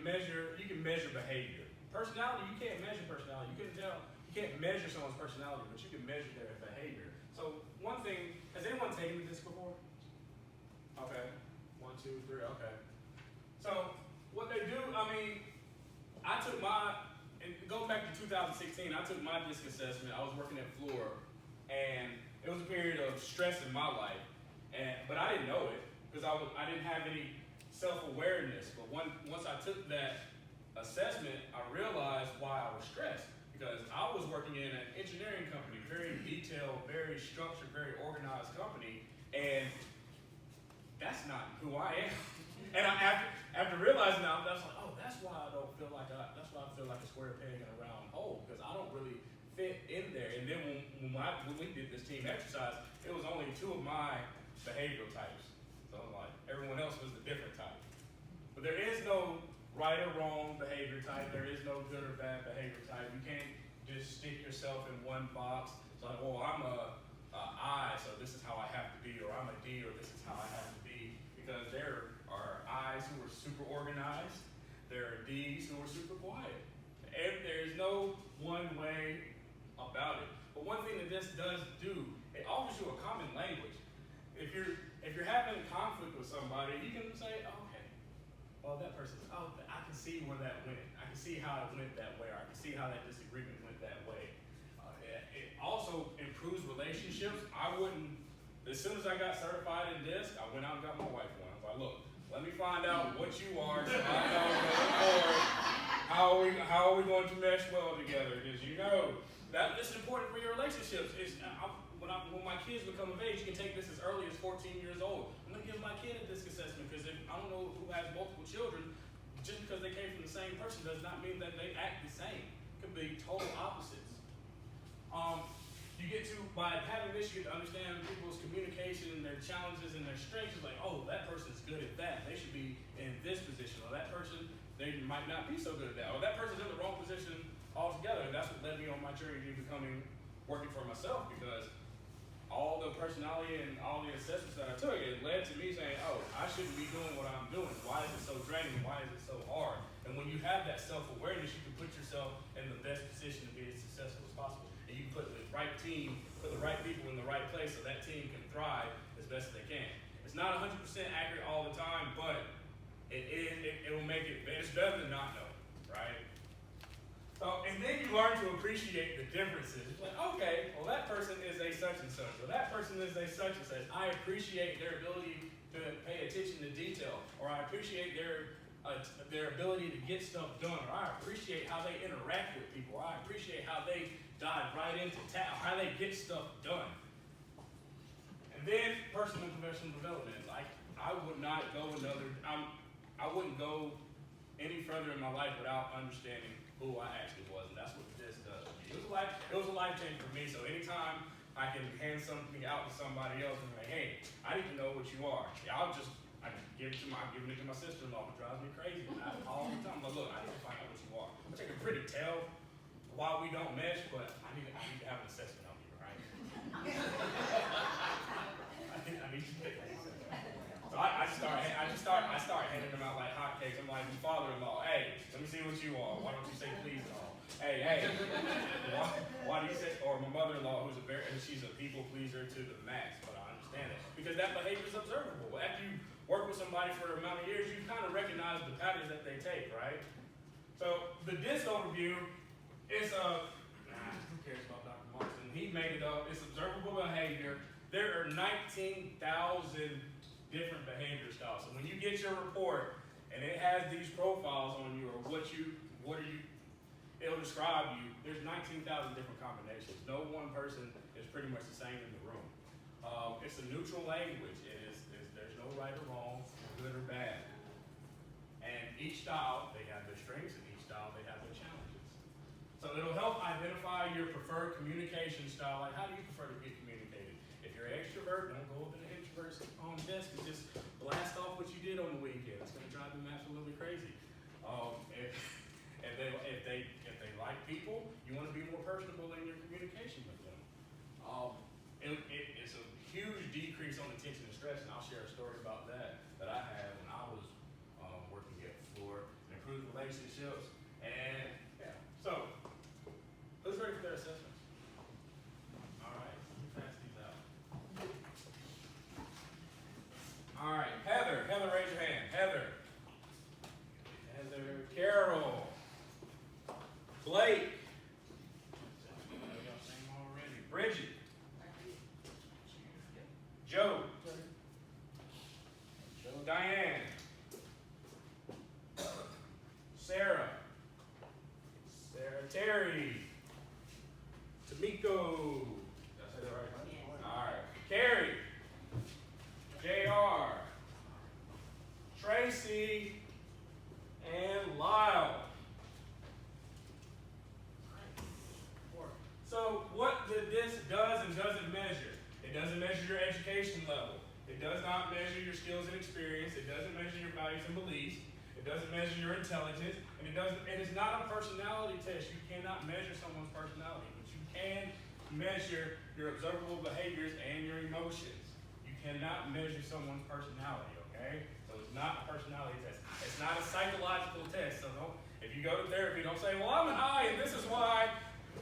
can measure behavior. Personality, you can't measure personality. You can't measure someone's personality, but you can measure their behavior. So one thing, has anyone taken the DiSC before? Okay, 1, 2, 3, okay. So what they do, I took and going back to 2016, I took my DiSC assessment. I was working at Floor, and it was a period of stress in my life, but I didn't know it because I didn't have any self-awareness. But once I took that assessment, I realized why I was stressed, because I was working in an engineering company, very detailed, very structured, very organized company, and that's not who I am. And after realizing that, I was like, oh, that's why I feel like a square peg in a round hole, because I don't really fit in there. And then when we did this team exercise, it was only 2 of my behavioral types. So like everyone else was the different type. But there is no right or wrong behavior type. There is no good or bad behavior type. You can't just stick yourself in one box. It's like, oh, I'm a I, so this is how I have to be, or I'm a D, or this is how I have to be. Because there are I's who are super organized. There are D's who are super quiet. And there's no one way about it. But one thing that this does do, it offers you a common language. If you're having conflict with somebody, you can say, oh, okay, well, that person's, oh, I can see where that went. I can see how it went that way, or I can see how that disagreement went that way. It also improves relationships. As soon as I got certified in DiSC, I went out and got my wife one. I was like, look, let me find out what you are so I know going forward, how are we going to mesh well together? Because you know, this is important for your relationships. When my kids become of age, you can take this as early as 14 years old. I'm going to give my kid a DiSC assessment, because if I don't know who has multiple children, just because they came from the same person does not mean that they act the same. It could be total opposites. By having this, you get to understand people's communication and their challenges and their strengths. It's like, oh, that person's good at that. They should be in this position. Or that person, they might not be so good at that. Or that person's in the wrong position altogether. And that's what led me on my journey to working for myself, because all the personality and all the assessments that I took, it led to me saying, oh, I shouldn't be doing what I'm doing. Why is it so draining? Why is it so hard? And when you have that self-awareness, you can put yourself in the best position to be as successful as possible. And you can put the right team, put the right people in the right place so that team can thrive as best as they can. It's not 100% accurate all the time, but it will make it, it's better than not know, right? So, and then you learn to appreciate the differences. It's like, okay, well, that person is a such and such, or that person is a such and such. I appreciate their ability to pay attention to detail, or I appreciate their ability to get stuff done, or I appreciate how they interact with people, or I appreciate how they dive right into how they get stuff done. And then personal and professional development. Like, I wouldn't go any further in my life without understanding who I actually was, and that's what this does. It was a life change for me. So anytime I can hand something out to somebody else and be like, hey, I need to know what you are. I'm giving it to my sister-in-law, who drives me crazy all the time. But look, I need to find out what you are. Which I can pretty tell why we don't mesh, but I need to have an assessment on you, right? I need to take an assessment. So I start handing them out like hotcakes. I'm like, father-in-law, hey, let me see what you are. Why don't you say please at all? Hey, why do you say, or my mother-in-law, she's a people pleaser to the max, but I understand it. Because that behavior is observable. After you work with somebody for an amount of years, you kind of recognize the patterns that they take, right? So the DiSC overview is who cares about Dr. Marston? He made it up. It's observable behavior. There are 19,000 different behavior styles. So when you get your report and it has these profiles on you, or it'll describe you. There's 19,000 different combinations. No one person is pretty much the same in the room. It's a neutral language. There's no right or wrong, good or bad. And each style, they have their strengths, and each style, they have their challenges. So it'll help identify your preferred communication style. Like, how do you prefer to get communicated? If you're an extrovert, don't go up to the introvert's on desk and just blast off what you did on the weekend. It's going to drive them absolutely crazy. If they like people, you want to be more personable in your communication with them. It's a huge decrease on the tension and stress, and I'll share a story about that I had when I was working at Floor, and improved relationships, and yeah. So, who's ready for their assessments? All right, let me pass these out. All right, Heather, raise your hand. Heather, Carol, Blake, Bridget, Joe, Diane, Sarah, Terry, Tamiko, did I say that right? Yeah. All right, Carrie, JR, Tracy, and Lyle. So what the DiSC does and doesn't measure, it doesn't measure your education level. It does not measure your skills and experience. It doesn't measure your values and beliefs. It doesn't measure your intelligence. And it is not a personality test. You cannot measure someone's personality, but you can measure your observable behaviors and your emotions. You cannot measure someone's personality, okay? So it's not a personality test. It's not a psychological test. So if you go to therapy, don't say, well, I'm an I, and this is why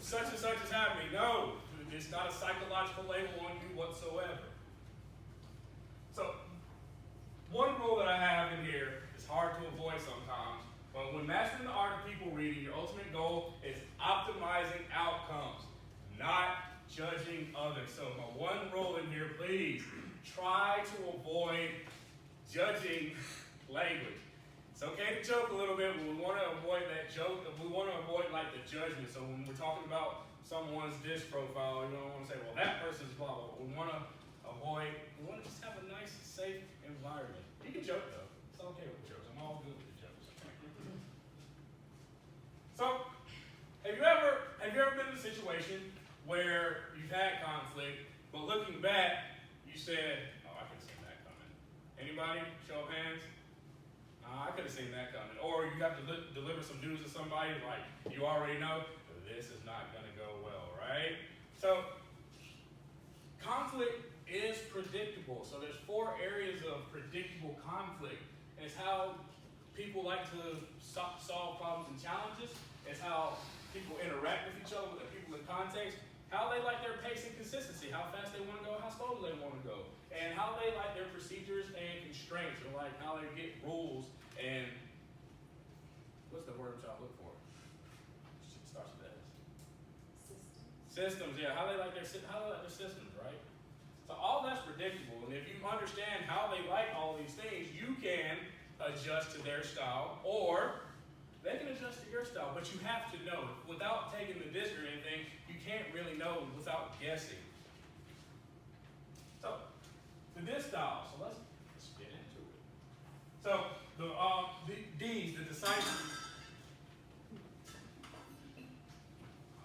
such and such is happening. No, it's not a psychological label on you whatsoever. So, one rule that I have in here is hard to avoid sometimes, but when mastering the art of people reading, your ultimate goal is optimizing outcomes, not judging others. So my one rule in here, please, try to avoid judging language. It's okay to joke a little bit, but we want to avoid that joke. We want to avoid like the judgment. So when we're talking about someone's DiSC profile, you don't want to say, well, that person's blah, blah, blah. We want to just have a nice, safe environment. You can joke though. It's okay with jokes. I'm all good with the jokes. So, have you ever been in a situation where you've had conflict, but looking back, you said, oh, I could have seen that coming. Anybody? Show of hands. I could have seen that coming. Or you have to deliver some news to somebody like you already know this is not going to go well, right? So, conflict is predictable. So there's 4 areas of predictable conflict. And it's how people like to solve problems and challenges. It's how people interact with each other, with the people in context. How they like their pace and consistency. How fast they want to go, how slow they want to go. And how they like their procedures and constraints. Or like how they get rules and what's the word I'm trying to look for? It starts with S. Systems, yeah. How they like their systems, right? So all that's predictable, and if you understand how they like all these things, you can adjust to their style, or they can adjust to your style, but you have to know. Without taking the DiSC or anything, you can't really know without guessing. So, the DiSC style, so let's get into it. So, the D's, the decisive.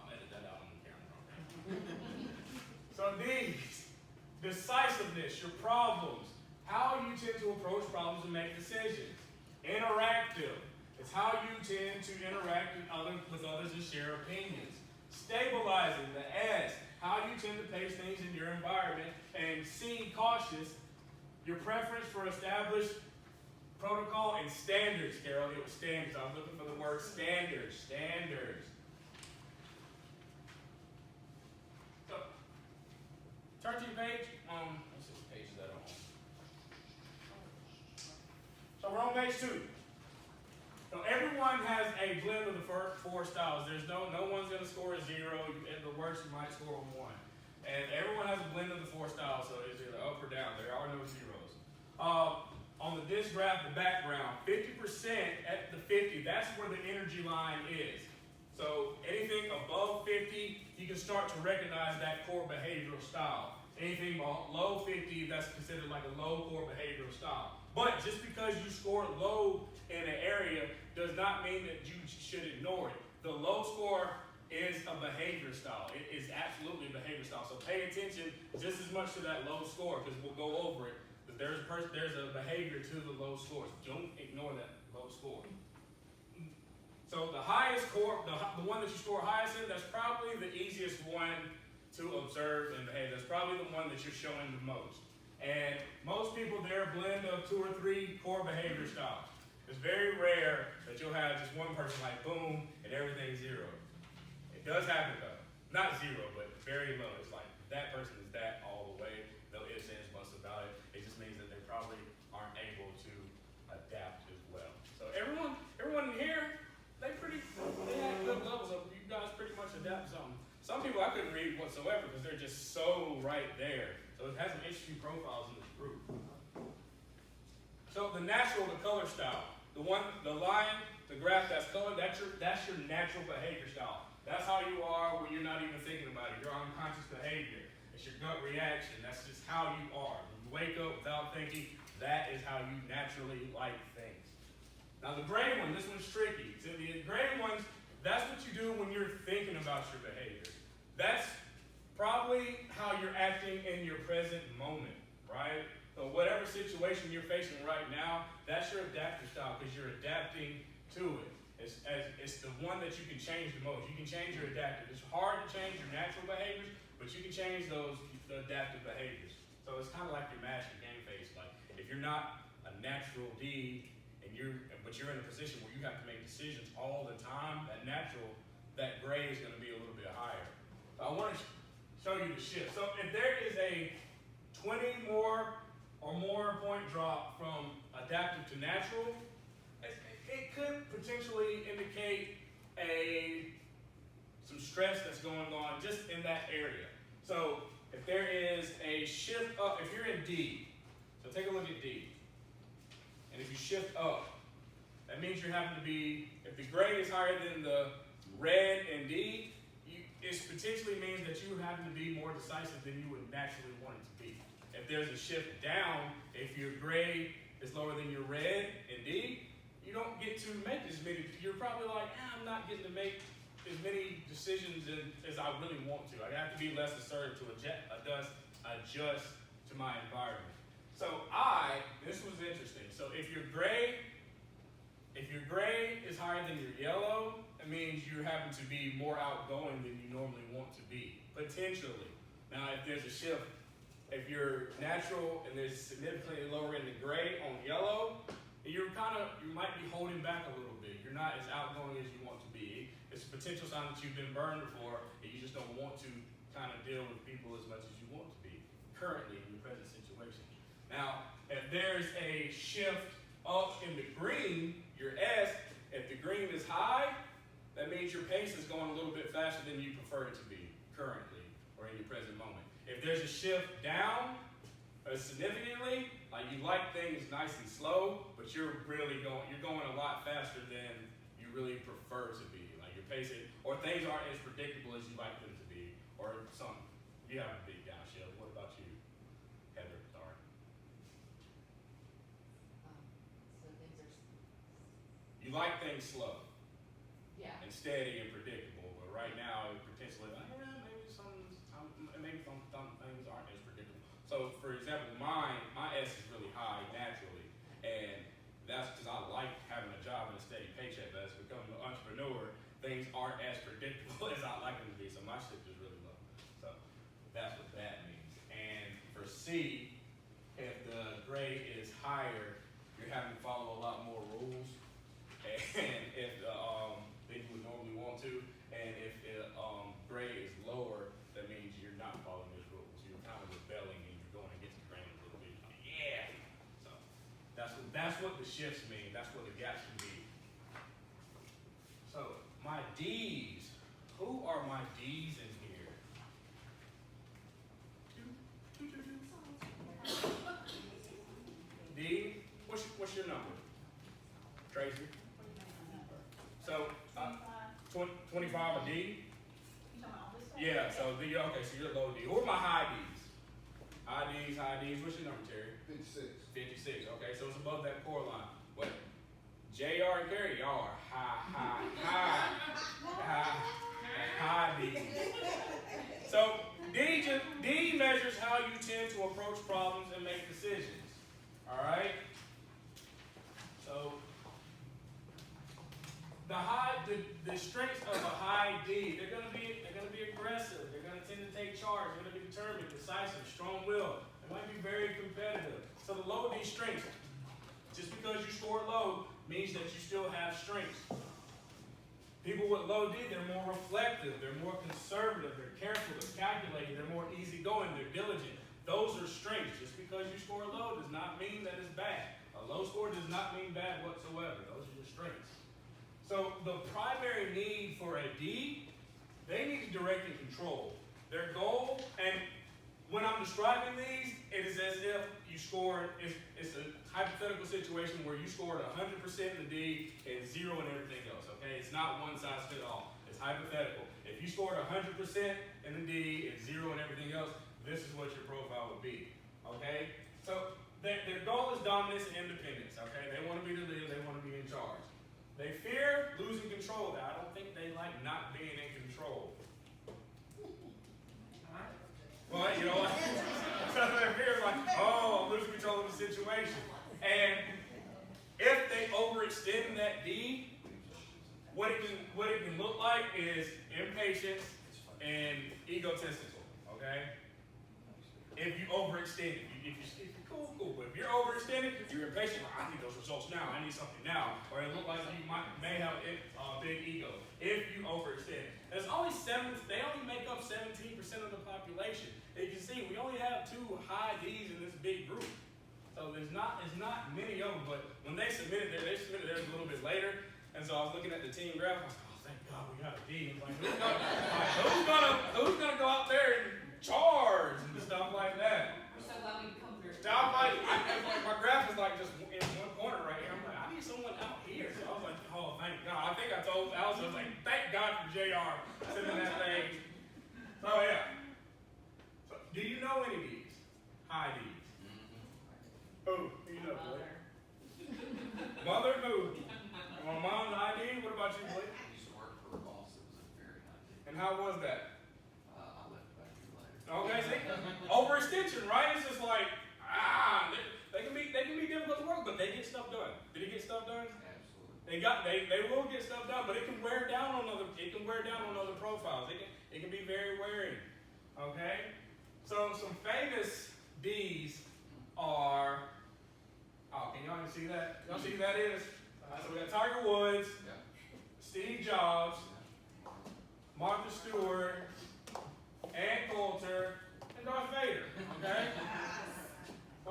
I'll edit that out on the camera, okay? So D's. Decisiveness, your problems, how you tend to approach problems and make decisions. Interactive, it's how you tend to interact with others and share opinions. Stabilizing, the S, how you tend to pace things in your environment. And C, cautious, your preference for established protocol and standards. Carol, it was standards. I was looking for the word standards. Standards. Turn to your page. Let's see what page is that on. So we're on page 2. So everyone has a blend of the first 4 styles. There's no one's going to score a 0. At the worst, you might score a 1. And everyone has a blend of the 4 styles, so it's either up or down. There are no zeros. On the DiSC graph, the background, 50% at the 50, that's where the energy line is. So anything above 50, you can start to recognize that core behavioral style. Anything below 50, that's considered like a low core behavioral style. But just because you score low in an area does not mean that you should ignore it. The low score is a behavior style. It is absolutely a behavior style. So pay attention just as much to that low score, because we'll go over it. There's a behavior to the low scores. Don't ignore that low score. So the highest score, the one that you score highest in, that's probably the easiest one to observe and behave. That's probably the one that you're showing the most. And most people, they're a blend of 2 or 3 core behavior styles. It's very rare that you'll have just one person like boom and everything's zero. It does happen though. Not zero, but very low. It's like that person is that all the way. No ifs, ands, buts about it. It just means that they probably aren't able to adapt as well. So everyone in here, they had good levels of, you guys pretty much adapt something. Some people I couldn't read whatsoever because they're just so right there. So it has some interesting profiles in this group. So the natural, the color style. The line, the graph that's colored, that's your natural behavior style. That's how you are when you're not even thinking about it. Your unconscious behavior. It's your gut reaction. That's just how you are. When you wake up without thinking, that is how you naturally like things. Now the gray one, this one's tricky. So the gray ones, that's what you do when you're thinking about your behavior. That's probably how you're acting in your present moment, right? So whatever situation you're facing right now, that's your adaptive style because you're adapting to it. It's the one that you can change the most. You can change your adaptive. It's hard to change your natural behaviors, but you can change the adaptive behaviors. So it's kind of like your master game face. Like if you're not a natural D, but you're in a position where you have to make decisions all the time, that gray is going to be a little bit higher. So I want to show you the shift. So if there is a 20 more or more point drop from adaptive to natural, it could potentially indicate some stress that's going on just in that area. So if there is a shift up, if you're in D, so take a look at D. And if you shift up, that means you're having to be, if the gray is higher than the red and D, it potentially means that you having to be more decisive than you would naturally want it to be. If there's a shift down, if your gray is lower than your red and D, you don't get to make as many, you're probably like, I'm not getting to make as many decisions as I really want to. I have to be less assertive to adjust to my environment. So this was interesting. So if your gray is higher than your yellow, it means you're having to be more outgoing than you normally want to be, potentially. Now, if there's a shift, if you're natural and there's significantly lower in the gray on yellow, you might be holding back a little bit. You're not as outgoing as you want to be. It's a potential sign that you've been burned before and you just don't want to kind of deal with people as much as you want to be currently in your present situation. Now, if there's a shift up in the green, your S, if the green is high, that means your pace is going a little bit faster than you prefer it to be currently or in your present moment. If there's a shift down significantly, like you like things nice and slow, but you're going a lot faster than you really prefer to be. Like your pace, or things aren't as predictable as you like them to be, or something. You have a big downshift. What about you, Heather? Sorry. So things are. You like things slow. Yeah. And steady and predictable, but right now potentially like, maybe some things aren't as predictable. So for example, my S is really high naturally, and that's because I like having a job and a steady paycheck. But as becoming an entrepreneur, things aren't as predictable as I like them to be. So my shift is really low. So that's what that means. And for C, if the grade is higher, you're having to follow a lot more rules, and if than you would normally want to. And if grade is lower, that means you're not following those rules. You're kind of rebelling and you're going against the grain a little bit. Yeah. So that's what the shifts mean. That's what the gaps can be. So my D's. Who are my D's in here? D. What's your number? Tracy. So 25 a D? Yeah, so you're low D. Who are my high D's? High D's. What's your number, Terry? 56. Okay, so it's above that core line. What? JR and Carrie, y'all are high D's. So D measures how you tend to approach problems and make decisions. All right? So the strengths of a high D, they're gonna be aggressive, they're gonna tend to take charge, they're gonna be determined, decisive, strong-willed, they might be very competitive. So the low D strengths, just because you score low means that you still have strengths. People with low D, they're more reflective, they're more conservative, they're careful, they're calculated, they're more easygoing, they're diligent. Those are strengths. Just because you score low does not mean that it's bad. A low score does not mean bad whatsoever. Those are your strengths. So the primary need for a D, they need to direct and control. Their goal, and when I'm describing these, it is as if you scored, it's a hypothetical situation where you scored 100% in the D and 0 in everything else, okay? It's not one size fits all. It's hypothetical. If you scored 100% in the D and 0 in everything else, this is what your profile would be, okay? So their goal is dominance and independence, okay? They want to be the leader, they want to be in charge. They fear losing control. I don't think they like not being in control. Well, you know, their fear is like, oh, I'm losing control of the situation. And if they overextend that D, what it can look like is impatience and egotistical, okay? If you overextend it, if you're cool. But if you're overextended, you're impatient. Well, I need those results now. I need something now. Or it looks like you may have a big ego. If you overextend, there's only they only make up 17% of the population. As you can see, we only have 2 high D's in this big group. So there's not many of them. But when they submitted theirs a little bit later. And so I was looking at the team graph. I was like, oh, thank God we got a D. Like, who's gonna go out there and charge and stuff like that? We're so glad we come through. My graph is like just in one corner right here. I'm like, I need someone out here. So I was like, oh, thank God. I think I told Allison, I was like, thank God for JR sending that thing. So yeah. So, do you know any of these? High D's. Who? Who you know, boy? Mother who? My mom's high D. What about you, boy? I used to work for a boss that was a very high D. And how was that? I left back here later. Okay, see, overextension, right? It's just like, they can be difficult to work, but they get stuff done. Did he get stuff done? Absolutely. They will get stuff done, but it can wear down on other profiles. It can be very wearing. Okay? So some famous D's are, can y'all see that? Y'all see who that is? So we got Tiger Woods, Yeah. Steve Jobs, Martha Stewart, Ann Coulter, and Darth Vader. Okay?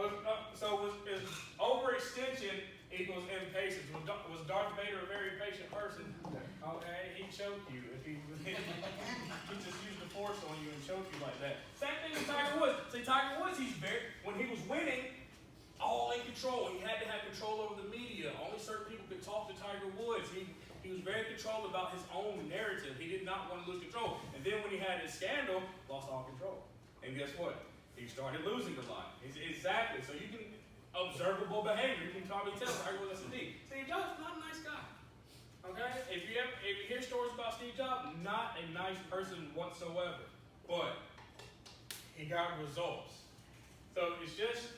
Is overextension equals impatience? Was Darth Vader a very patient person? Okay, he'd choke you if he just used the force on you and choke you like that. Same thing with Tiger Woods. See, Tiger Woods, when he was winning, all in control. He had to have control over the media. Only certain people could talk to Tiger Woods. He was very controlled about his own narrative. He did not want to lose control. And then when he had his scandal, lost all control. And guess what? He started losing a lot. Exactly. So you can observable behavior. You can probably tell Tiger Woods is a D. Steve Jobs, not a nice guy. Okay? If you hear stories about Steve Jobs, not a nice person whatsoever. But he got results. So it's just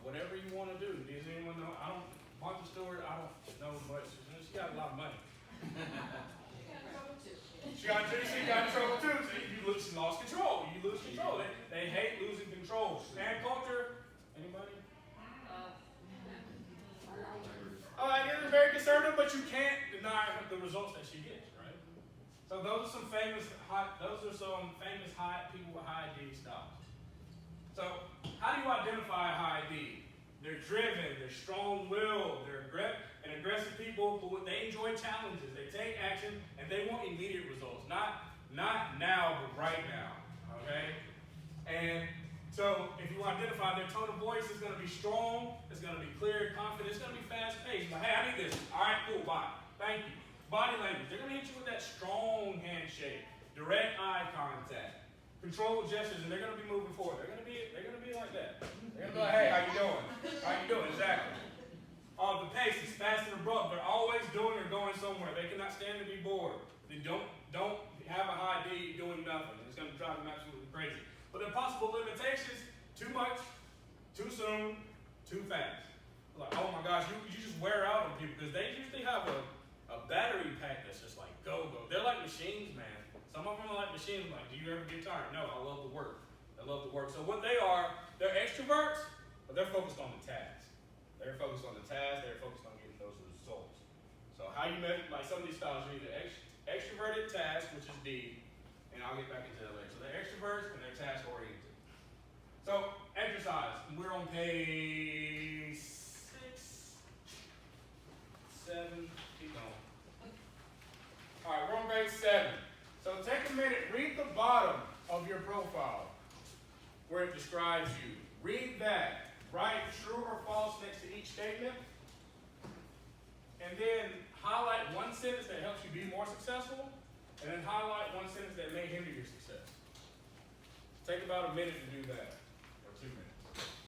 whatever you want to do. Does anyone know? Martha Stewart, I don't know much. She got a lot of money. She got in trouble too. She lost control. You lose control. They hate losing control. And culture, anybody? They're very conservative, but you can't deny the results that she gets, right? So those are some famous high people with high D styles. So how do you identify a high D? They're driven, they're strong-willed, they're aggressive people who they enjoy challenges, they take action, and they want immediate results. Not now, but right now. Okay? And so if you identify their tone of voice is going to be strong, it's going to be clear, confident, it's going to be fast-paced. Like, hey, I need this. All right, cool, bye. Thank you. Body language, they're going to hit you with that strong handshake, direct eye contact, controlled gestures, and they're going to be moving forward. They're going to be like that. They're going to be like, hey, how you doing? How you doing? Exactly. The pace is fast and abrupt. They're always doing or going somewhere. They cannot stand to be bored. They don't have a high D doing nothing. It's going to drive them absolutely crazy. But the possible limitations: too much, too soon, too fast. Like, oh my gosh, you just wear out on people because they usually have a battery pack that's just like go. They're like machines, man. Some of them are like machines. Like, do you ever get tired? No, I love the work. So what they are, they're extroverts, but they're focused on the task. They're focused on the task, they're focused on getting those results. So how you measure, like some of these styles, you're either extroverted task, which is D, and I'll get back into that later. So they're extroverts and they're task oriented. So exercise, we're on page 6, 7, keep going. All right, we're on page 7. So take a minute, read the bottom of your profile where it describes you. Read that. Write true or false next to each statement. And then highlight one sentence that helps you be more successful. And then highlight one sentence that may hinder your success. Take about a minute to do that.